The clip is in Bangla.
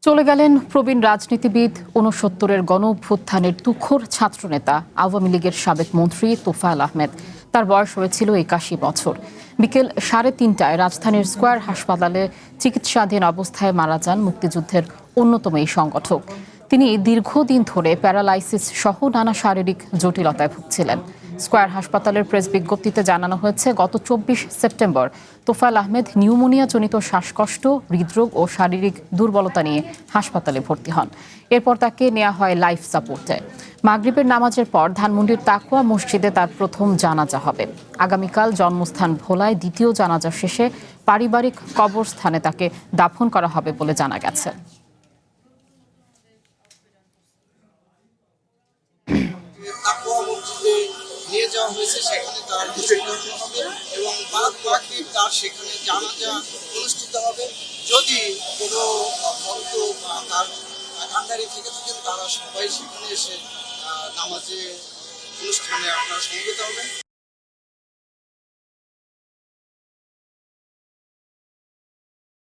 চলে গেলেন প্রবীণ রাজনীতিবিদ ৬৯-এর গণঅভ্যুত্থানের তুখোর ছাত্রনেতা আওয়ামী লীগের সাবেক মন্ত্রী তোফায়েল আহমেদ। তার বয়স হয়েছিল ৮১ বছর। বিকেল ৩:৩০টায় রাজধানীর স্কয়ার হাসপাতালে চিকিৎসাধীন অবস্থায় মারা যান মুক্তিযুদ্ধের অন্যতম এই সংগঠক। তিনি দীর্ঘদিন ধরে প্যারালাইসিস সহ নানা শারীরিক জটিলতায় ভুগছিলেন। স্কয়ার হাসপাতালের প্রেস বিজ্ঞপ্তিতে জানানো হয়েছে, গত ২৪ সেপ্টেম্বর তোফায়েল আহমেদ নিউমোনিয়াজনিত শ্বাসকষ্ট, হৃদরোগ ও শারীরিক দুর্বলতা নিয়ে হাসপাতালে ভর্তি হন। এরপর তাকে নেওয়া হয় লাইফ সাপোর্টে। মাগরিবের নামাজের পর ধানমন্ডির তাকওয়া মসজিদে তার প্রথম জানাজা হবে। আগামীকাল জন্মস্থান ভোলায় দ্বিতীয় জানাজা শেষে পারিবারিক কবরস্থানে তাকে দাফন করা হবে বলে জানা গেছে। নিয়ে যাওয়া হয়েছে, সেখানে তার হবে এবং বাদ বাকি তার সেখানে জানাজা অনুষ্ঠিত হবে। যদি কোনো ভক্ত বা তার কান্ডারি থেকে থাকেন, তারা সবাই সেখানে এসে নামাজে অনুষ্ঠানে আপনারা সমবেত হবেন।